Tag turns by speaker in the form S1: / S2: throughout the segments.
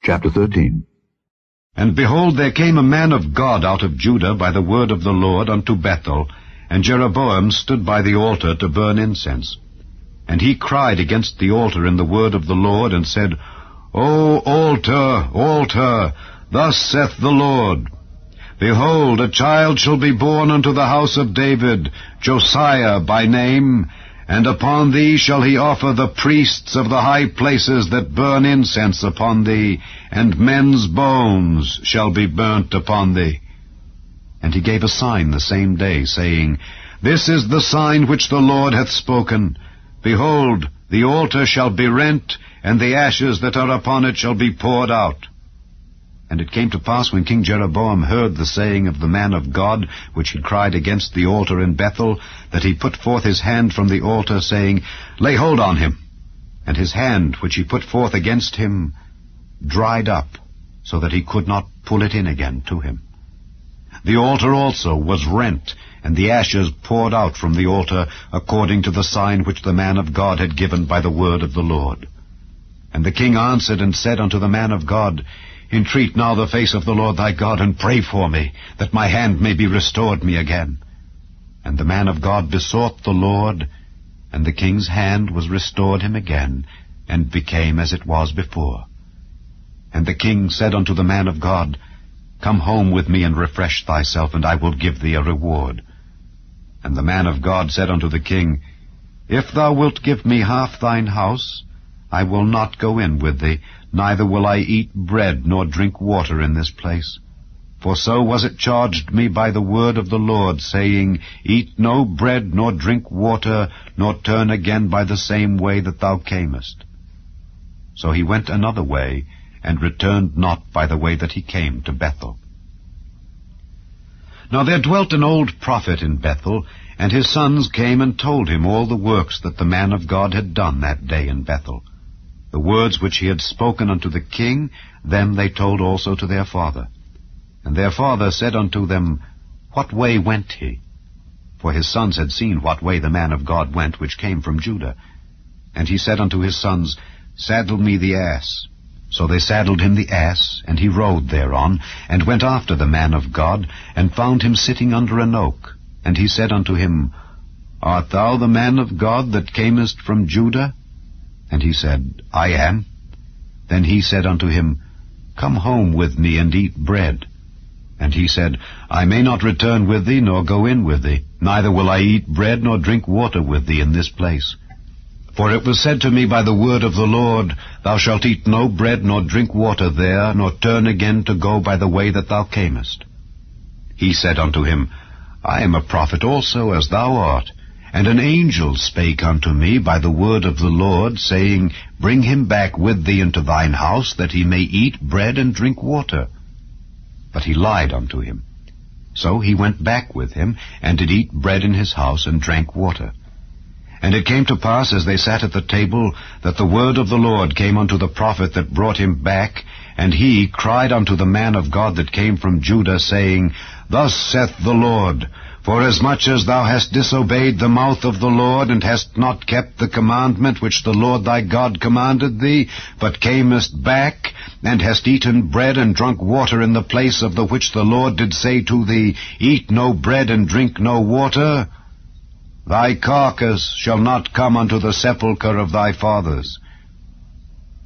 S1: Chapter 13.
S2: And behold, there came a man of God out of Judah by the word of the Lord unto Bethel, and Jeroboam stood by the altar to burn incense. And he cried against the altar in the word of the Lord, and said, O altar, altar, thus saith the Lord, Behold, a child shall be born unto the house of David, Josiah by name, and upon thee shall he offer the priests of the high places that burn incense upon thee, and men's bones shall be burnt upon thee. And he gave a sign the same day, saying, This is the sign which the Lord hath spoken. Behold, the altar shall be rent, and the ashes that are upon it shall be poured out. And it came to pass, when King Jeroboam heard the saying of the man of God, which he cried against the altar in Bethel, that he put forth his hand from the altar, saying, Lay hold on him. And his hand, which he put forth against him, dried up, so that he could not pull it in again to him. The altar also was rent, and the ashes poured out from the altar, according to the sign which the man of God had given by the word of the Lord. And the king answered and said unto the man of God, Entreat now the face of the Lord thy God, and pray for me, that my hand may be restored me again. And the man of God besought the Lord, and the king's hand was restored him again, and became as it was before. And the king said unto the man of God, Come home with me, and refresh thyself, and I will give thee a reward. And the man of God said unto the king, If thou wilt give me half thine house, I will not go in with thee, neither will I eat bread nor drink water in this place. For so was it charged me by the word of the Lord, saying, Eat no bread nor drink water, nor turn again by the same way that thou camest. So he went another way, and returned not by the way that he came to Bethel. Now there dwelt an old prophet in Bethel, and his sons came and told him all the works that the man of God had done that day in Bethel. The words which he had spoken unto the king, them they told also to their father. And their father said unto them, What way went he? For his sons had seen what way the man of God went, which came from Judah. And he said unto his sons, Saddle me the ass. So they saddled him the ass, and he rode thereon, and went after the man of God, and found him sitting under an oak. And he said unto him, Art thou the man of God that camest from Judah? And he said, I am. Then he said unto him, Come home with me, and eat bread. And he said, I may not return with thee, nor go in with thee, neither will I eat bread nor drink water with thee in this place. For it was said to me by the word of the Lord, Thou shalt eat no bread nor drink water there, nor turn again to go by the way that thou camest. He said unto him, I am a prophet also, as thou art. And an angel spake unto me by the word of the Lord, saying, Bring him back with thee into thine house, that he may eat bread and drink water. But he lied unto him. So he went back with him, and did eat bread in his house, and drank water. And it came to pass, as they sat at the table, that the word of the Lord came unto the prophet that brought him back, and he cried unto the man of God that came from Judah, saying, Thus saith the Lord, Forasmuch as thou hast disobeyed the mouth of the Lord, and hast not kept the commandment which the Lord thy God commanded thee, but camest back, and hast eaten bread and drunk water in the place of the which the Lord did say to thee, Eat no bread and drink no water, thy carcass shall not come unto the sepulchre of thy fathers.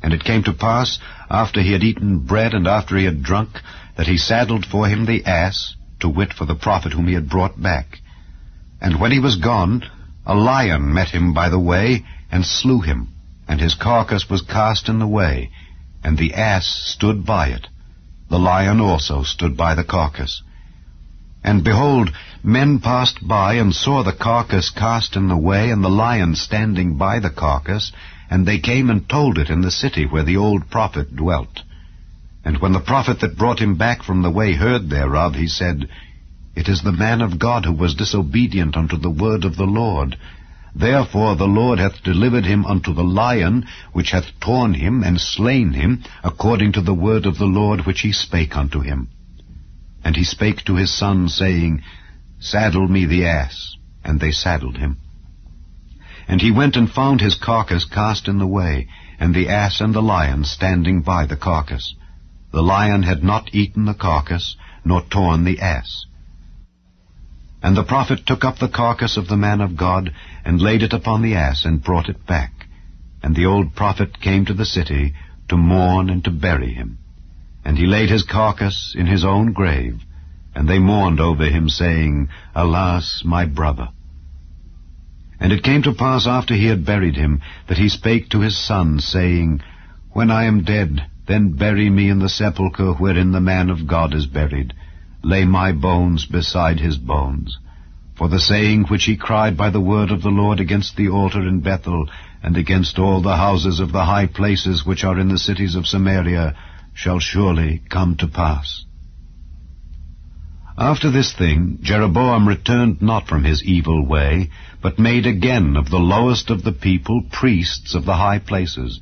S2: And it came to pass, after he had eaten bread, and after he had drunk, that he saddled for him the ass, to wit, for the prophet whom he had brought back. And when he was gone, a lion met him by the way, and slew him, and his carcass was cast in the way, and the ass stood by it. The lion also stood by the carcass. And behold, men passed by, and saw the carcass cast in the way, and the lion standing by the carcass, and they came and told it in the city where the old prophet dwelt. And when the prophet that brought him back from the way heard thereof, he said, It is the man of God who was disobedient unto the word of the Lord. Therefore the Lord hath delivered him unto the lion, which hath torn him and slain him, according to the word of the Lord which he spake unto him. And he spake to his son, saying, Saddle me the ass. And they saddled him. And he went and found his carcass cast in the way, and the ass and the lion standing by the carcass. the lion had not eaten the carcass, nor torn the ass. And the prophet took up the carcass of the man of God, and laid it upon the ass, and brought it back. And the old prophet came to the city to mourn and to bury him. And he laid his carcass in his own grave, and they mourned over him, saying, Alas, my brother! And it came to pass after he had buried him, that he spake to his sons, saying, When I am dead, then bury me in the sepulchre wherein the man of God is buried. Lay my bones beside his bones. For the saying which he cried by the word of the Lord against the altar in Bethel, and against all the houses of the high places which are in the cities of Samaria, shall surely come to pass. After this thing, Jeroboam returned not from his evil way, but made again of the lowest of the people priests of the high places.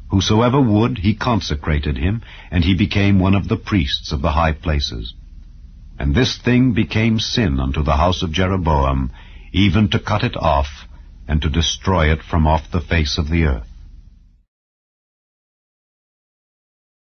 S2: Whosoever would, he consecrated him, and he became one of the priests of the high places. And this thing became sin unto the house of Jeroboam, even to cut it off, and to destroy it from off the face of the earth.